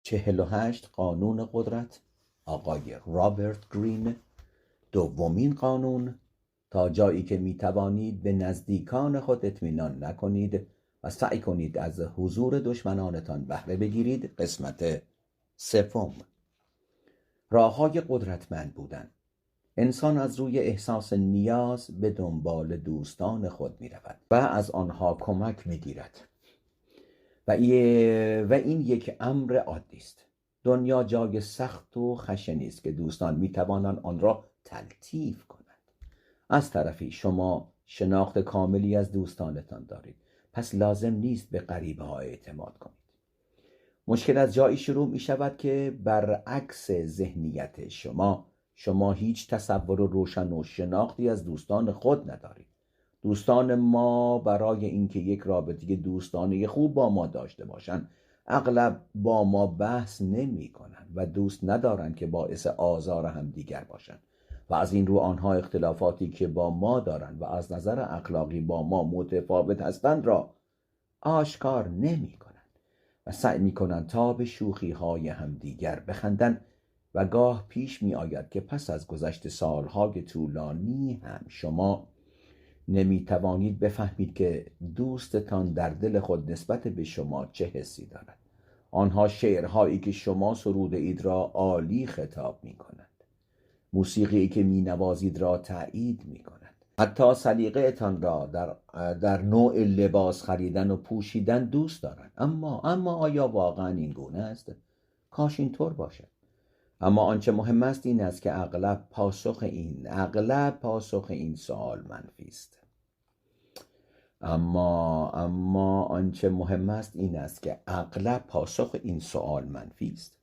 48 قانون قدرت آقای رابرت گرین. دومین قانون: تا جایی که می توانید به نزدیکان خود اطمینان نکنید و سعی کنید از حضور دشمنانتان بهره بگیرید. قسمت سوم: راه‌های قدرتمند بودن. انسان از روی احساس نیاز به دنبال دوستان خود می رود و از آنها کمک می گیرد و این یک امر عادی است. دنیا جای سخت و خشنی است که دوستان می توانند آن را تلطیف کنند. از طرفی شما شناخت کاملی از دوستانتان دارید، پس لازم نیست به غریبه ها اعتماد کنید. مشکل از جایی شروع می شود که برعکس ذهنیت شما هیچ تصور روشن و شناختی از دوستان خود ندارید. دوستان ما برای اینکه یک رابطه دوستانه خوب با ما داشته باشند اغلب با ما بحث نمی کنند و دوست ندارند که باعث آزار همدیگر باشند و از این رو آنها اختلافاتی که با ما دارند و از نظر اخلاقی با ما متفاوت هستند را آشکار نمی کنند و سعی می کنند تا به شوخی های همدیگر بخندند و گاه پیش می آید که پس از گذشت سالهای طولانی هم شما نمی توانید بفهمید که دوستتان در دل خود نسبت به شما چه حسی دارد. آنها شعرهایی که شما سروده اید را عالی خطاب می کنند، موسیقی که می نوازید را تأیید می کنند، حتی سلیقه اتان را در نوع لباس خریدن و پوشیدن دوست دارند. اما آیا واقعا این گونه است؟ کاش اینطور باشد. اما آنچه مهم است این است که اغلب پاسخ این سوال منفی است.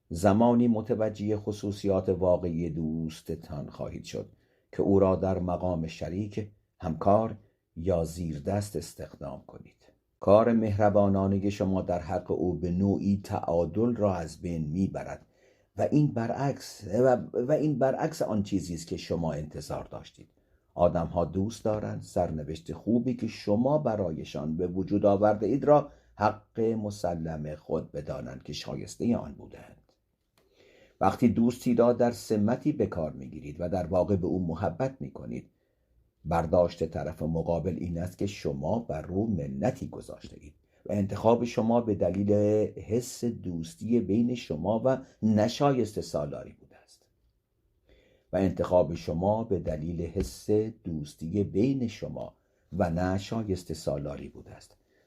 زمانی متوجه خصوصیات واقعی دوستتان خواهید شد که او را در مقام شریک، همکار یا زیردست استخدام کنید. کار مهربانانه شما در حق او به نوعی تعادل را از بین میبرد و این برعکس آن چیزی است که شما انتظار داشتید. آدم‌ها دوست دارند سرنوشت خوبی که شما برایشان به وجود آورده اید را حق مسلم خود بدانند که شایسته آن بودند. وقتی دوستی را در سمتی به کار میگیرید و در واقع به او محبت میکنید، برداشت طرف مقابل این است که شما بر او منتی گذاشته اید و انتخاب شما به دلیل حس دوستی بین شما و نشایسته سالاری بوده است.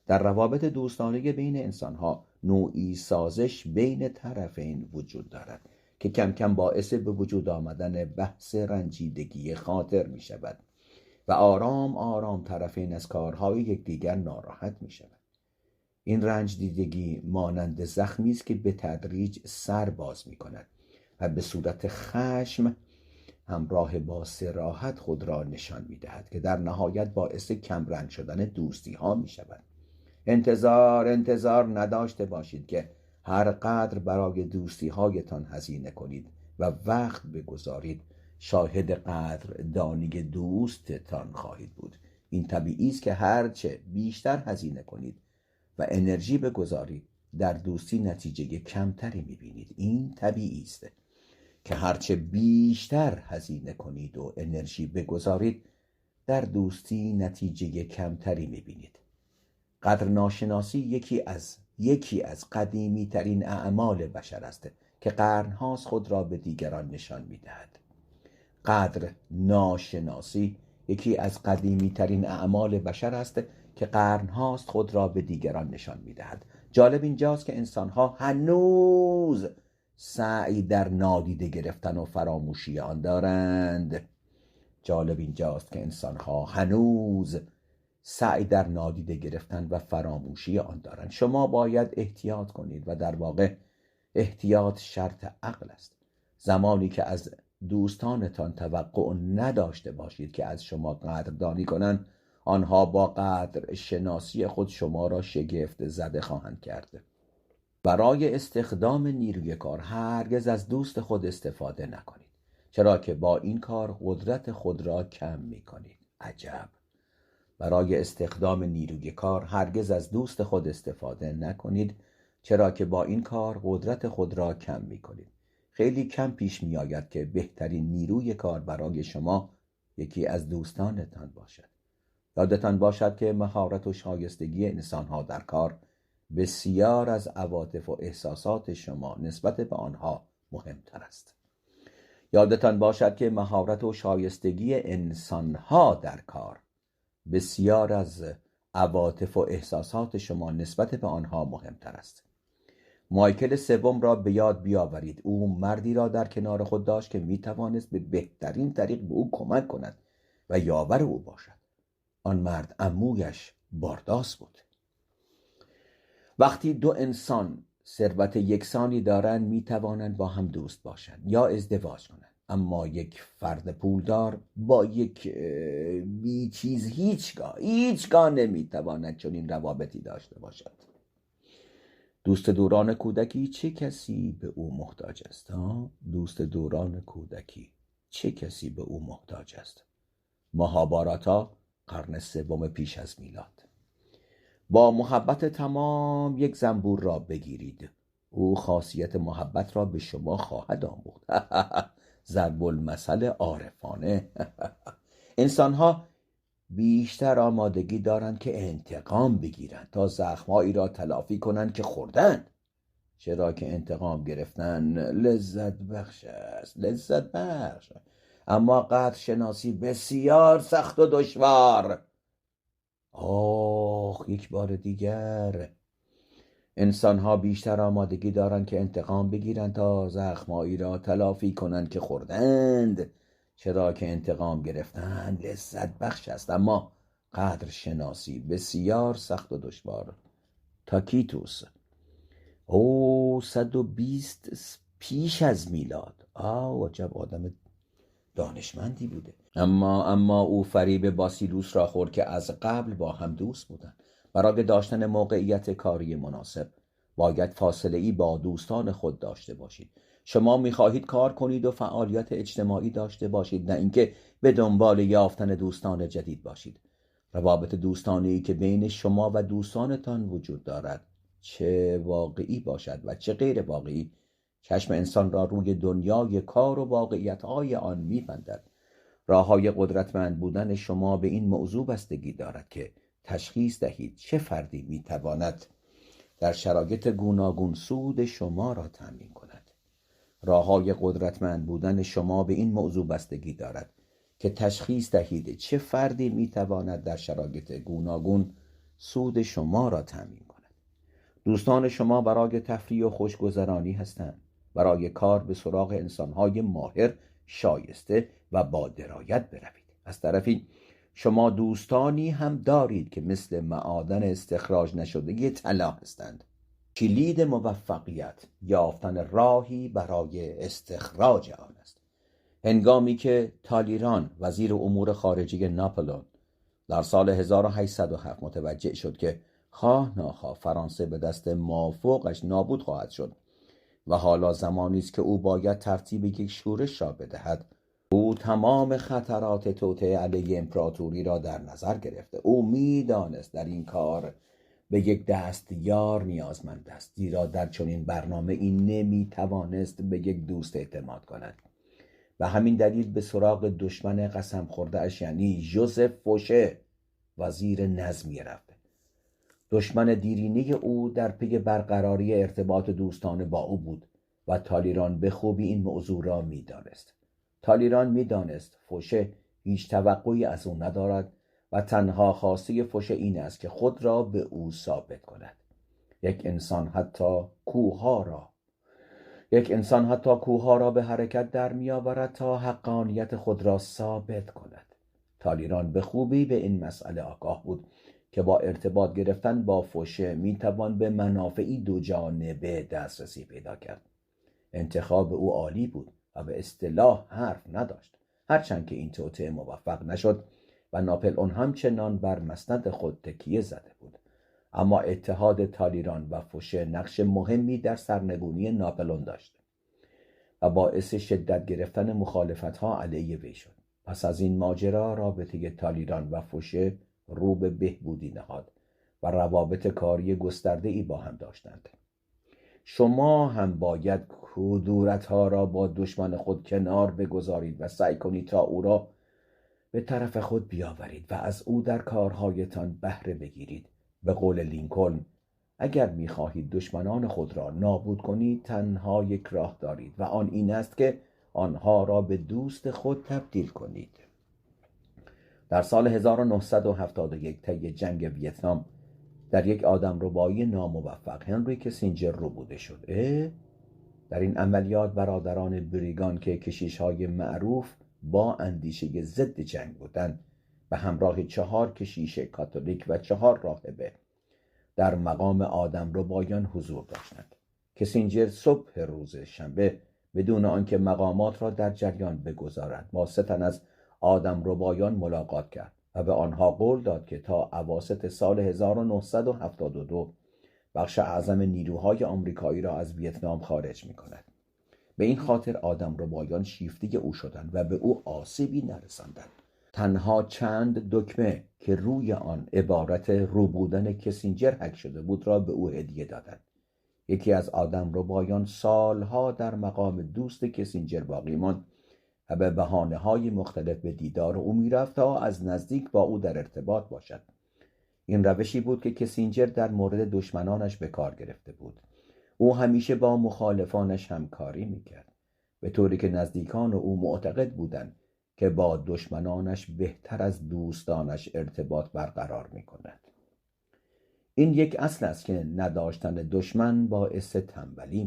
در روابط دوستانه بین انسانها نوعی سازش بین طرفین وجود دارد که کم کم باعث به وجود آمدن بحث رنجیدگی خاطر می شود و آرام آرام طرفین از کارهای یکدیگر ناراحت می شود. این رنجیدگی مانند زخمی است که به تدریج سر باز می کند و به صورت خشم همراه با صراحت خود را نشان می دهد که در نهایت باعث کمرنگ شدن دوستی ها می شود. انتظار نداشته باشید که هر قدر برای دوستی هایتان هزینه کنید و وقت بگذارید شاهد قدردانی دوستتان خواهید بود. این طبیعی است که هرچه بیشتر هزینه کنید و انرژی بگذارید در دوستی نتیجه کمتری می‌بینید. این طبیعی است که هرچه بیشتر هزینه کنید و انرژی بگذارید در دوستی نتیجه کمتری می‌بینید. قدرناشناسی یکی از قدیمی ترین اعمال بشر است که قرن‌هاست خود را به دیگران نشان می‌دهد. جالب اینجاست که انسان‌ها هنوز سعی در نادیده گرفتن و فراموشی آن دارند. شما باید احتیاط کنید و در واقع احتیاط شرط عقل است. زمانی که از دوستانتان توقع نداشته باشید که از شما قدردانی کنند، آنها با قدر شناسی خود شما را شگفت زده خواهند کرد. برای استخدام نیروی کار هرگز از دوست خود استفاده نکنید، چرا که با این کار قدرت خود را کم می کنید. عجب! برای استخدام نیروی کار هرگز از دوست خود استفاده نکنید، چرا که با این کار قدرت خود را کم می‌کنید. خیلی کم پیش می‌آید که بهترین نیروی کار برای شما یکی از دوستانتان باشد. یادتان باشد که مهارت و شایستگی انسان‌ها در کار بسیار از عواطف و احساسات شما نسبت به آنها مهمتر است. یادتان باشد که مهارت و شایستگی انسان‌ها در کار بسیار از عواطف و احساسات شما نسبت به آنها مهمتر است. مایکل سوم را به یاد بیاورید. او مردی را در کنار خود داشت که میتوانست به بهترین طریق به او کمک کند و یاور او باشد. آن مرد عمویش بارداس بود. وقتی دو انسان ثروت یکسانی دارند میتوانند با هم دوست باشند یا ازدواج کنند، اما یک فرد پولدار با یک بی چیز هیچگاه نمیتواند چنین روابطی داشته باشد. دوست دوران کودکی چه کسی به او محتاج است؟ دوست دوران کودکی چه کسی به او محتاج است؟ مهاباراتا، قرن سوم پیش از میلاد. با محبت تمام یک زنبور را بگیرید، او خاصیت محبت را به شما خواهد آموخت. ضرب المثل عارفانه. انسان‌ها بیشتر آمادگی دارند که انتقام بگیرند تا زخم‌هایی را تلافی کنند که خوردند، چرا که انتقام گرفتن لذت بخش است، لذت بخش، اما قدر شناسی بسیار سخت و دشوار. یک بار دیگر، انسان‌ها بیشتر آمادگی دارند که انتقام بگیرند تا زخم‌هایی را تلافی کنند که خوردند، چرا که انتقام گرفتن لذت بخش است، اما قدر شناسی بسیار سخت و دشوار. تاکیتوس. 120 پیش از میلاد. عجب آدم دانشمندی بوده. اما او فریب باسیلوس را خورد که از قبل با هم دوست بودند. برای داشتن موقعیت کاری مناسب باید فاصله‌ای با دوستان خود داشته باشید. شما می‌خواهید کار کنید و فعالیت اجتماعی داشته باشید، نه اینکه به دنبال یافتن دوستان جدید باشید. روابط دوستانه‌ای که بین شما و دوستانتان وجود دارد، چه واقعی باشد و چه غیر واقعی، چشم انسان را روی دنیای کار و واقعیت‌های آن می‌بندد. راه‌های قدرتمند بودن شما به این موضوع بستگی دارد که تشخیص دهید چه فردی می‌تواند در شرایط گوناگون سود شما را تأمین کند. راه‌های قدرتمند بودن شما به این موضوع بستگی دارد که تشخیص دهید چه فردی می‌تواند در شرایط گوناگون سود شما را تأمین کند. دوستان شما برای تفریح و خوشگذرانی هستند. برای کار به سراغ انسان‌های ماهر، شایسته و با درایت بروید. از طرفی شما دوستانی هم دارید که مثل معادن استخراج نشده طلا هستند. کلید موفقیت یافتن راهی برای استخراج آن است. هنگامی که تالیران وزیر امور خارجه ناپلئون در سال 1807 متوجه شد که خواه ناخواه فرانسه به دست مافوقش نابود خواهد شد و حالا زمانی است که او باید ترتیب یک شورش را بدهد، او تمام خطرات توطئه علیه امپراتوری را در نظر گرفته. او می‌دانست در این کار به یک دستیار نیازمند است، زیرا در چنین برنامه این نمی‌توانست به یک دوست اعتماد کند. و همین دلیل به سراغ دشمن قسم خورده اش، یعنی ژوزف فوشه، وزیر نظمیه رفت. دشمن دیرینه او در پی برقراری ارتباط دوستانه با او بود و تالیران به خوبی این موضوع را می‌دانست. تالیران می‌دانست فوشه هیچ توقعی از او ندارد و تنها خواسته فوشه این است که خود را به او ثابت کند. یک انسان حتی کوه‌ها را به حرکت در می‌آورد تا حقانیت خود را ثابت کند. تالیران به خوبی به این مسئله آگاه بود که با ارتباط گرفتن با فوشه میتوان به منافعی دو جانبه دسترسی پیدا کرد. انتخاب او عالی بود و به اصطلاح حرف نداشت، هرچند که این توطئه موفق نشد و ناپلئون همچنان بر مسند خود تکیه زده بود. اما اتحاد تالیران و فوشه نقش مهمی در سرنگونی ناپلئون داشت و باعث شدت گرفتن مخالفت‌ها علیه وی شد. پس از این ماجرا رابطه تالیران و فوشه رو به بهبودی نهاد و روابط کاری گسترده‌ای با هم داشتند. شما هم باید کدورت‌ها را با دشمن خود کنار بگذارید و سعی کنید تا او را به طرف خود بیاورید و از او در کارهایتان بهره بگیرید. به قول لینکلن، اگر می‌خواهید دشمنان خود را نابود کنید تنها یک راه دارید و آن این است که آنها را به دوست خود تبدیل کنید. در سال 1971 طی جنگ ویتنام در یک آدمربایی ناموفق هنری کسینجر ربوده شد. در این عملیات برادران بریگان که کشیش‌های معروف با اندیشه ضد جنگ بودند به همراه 4 کشیش کاتولیک و 4 راهبه در مقام آدمربایان حضور داشتند. کسینجر صبح روز شنبه بدون آنکه مقامات را در جریان بگذارد با 3 تن از آدمربایان ملاقات کرد و به آنها قول داد که تا اواسط سال 1972 بخش اعظم نیروهای آمریکایی را از ویتنام خارج می‌کند. به این خاطر آدمربایان شیفته او شدند و به او آسیبی نرساندند. تنها چند دکمه که روی آن عبارت ربودن کسینجر حک شده بود را به او هدیه دادند. یکی از آدمربایان سالها در مقام دوست کسینجر باقی ماند و به بهانه‌های مختلف به دیدار او می‌رفت تا از نزدیک با او در ارتباط باشد. این روشی بود که کسینجر در مورد دشمنانش به کار گرفته بود. او همیشه با مخالفانش همکاری می‌کرد، به طوری که نزدیکان او معتقد بودند که با دشمنانش بهتر از دوستانش ارتباط برقرار می‌کند. این یک اصل است که نداشتن دشمن باعث تنبلی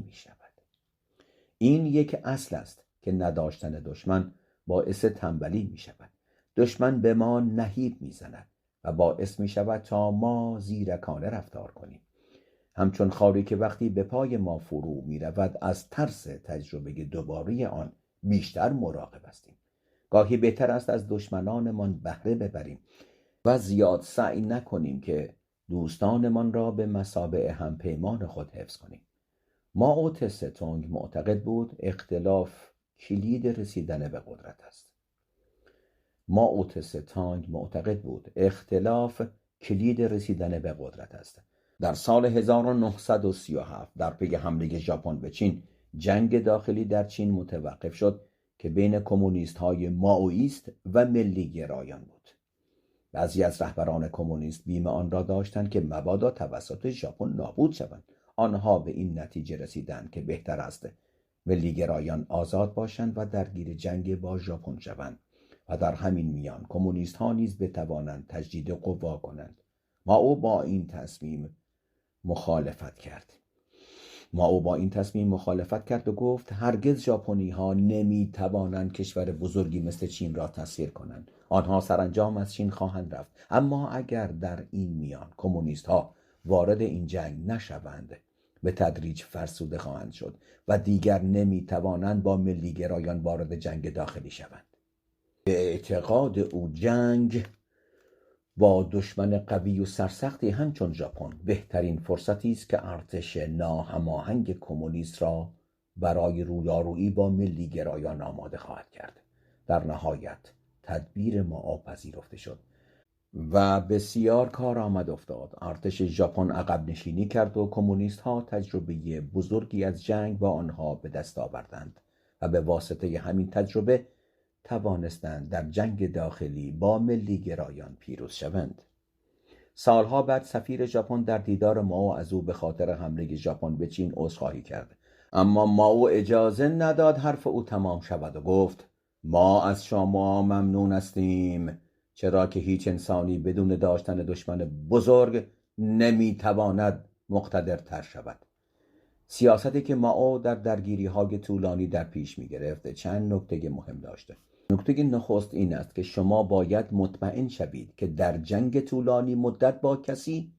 می‌شود. دشمن به ما نهیب می‌زند و باعث می‌شود تا ما زیرکانه رفتار کنیم. همچون خاری که وقتی به پای ما فرو می‌رود از ترس تجربه دوباره آن بیشتر مراقب هستیم. گاهی بهتر است از دشمنانمان بهره ببریم و زیاد سعی نکنیم که دوستانمان را به مثابه همپیمان خود حفظ کنیم. مائو ته تونگ معتقد بود اختلاف کلید رسیدن به قدرت است. در سال 1937 در پی حمله ژاپن به چین، جنگ داخلی در چین متوقف شد که بین کمونیست‌های مائویست و ملی گرایان بود. بعضی از رهبران کمونیست بیم آن را داشتند که مبادا توسط ژاپن نابود شوند. آنها به این نتیجه رسیدند که بهتر است ملی گرایان آزاد باشند و درگیر جنگ با ژاپن شوند و در همین میان کمونیست ها نیز بتوانند تجدید قوا کنند. مائو با این تصمیم مخالفت کرد و گفت هرگز ژاپنی ها نمی توانند کشور بزرگی مثل چین را تسخیر کنند. آنها سرانجام از چین خواهند رفت، اما اگر در این میان کمونیست ها وارد این جنگ نشوند به تدریج فرسوده خواهند شد و دیگر نمی توانند با ملی گرایان وارد جنگ داخلی شوند. به اعتقاد او جنگ با دشمن قوی و سرسختی همچون ژاپن بهترین فرصتی است که ارتش ناهماهنگ کمونیست را برای رویارویی با ملی گرایان آماده خواهد کرد. در نهایت تدبیر مائو پذیرفته شد و بسیار کارآمد افتاد. ارتش ژاپن عقب نشینی کرد و کمونیست ها تجربه بزرگی از جنگ با آنها به دست آوردند و به واسطه همین تجربه توانستند در جنگ داخلی با ملی گرایان پیروز شوند. سالها بعد سفیر ژاپن در دیدار مائو از او به خاطر حمله ژاپن به چین عذرخواهی کرد، اما مائو اجازه نداد حرف او تمام شود و گفت ما از شما ممنون هستیم، چرا که هیچ انسانی بدون داشتن دشمن بزرگ نمیتواند مقتدرتر شود. سیاستی که مائو در درگیری‌های طولانی در پیش می‌گرفت چند نکته مهم داشته. نکته نخست این است که شما باید مطمئن شوید که در جنگ طولانی مدت با کسی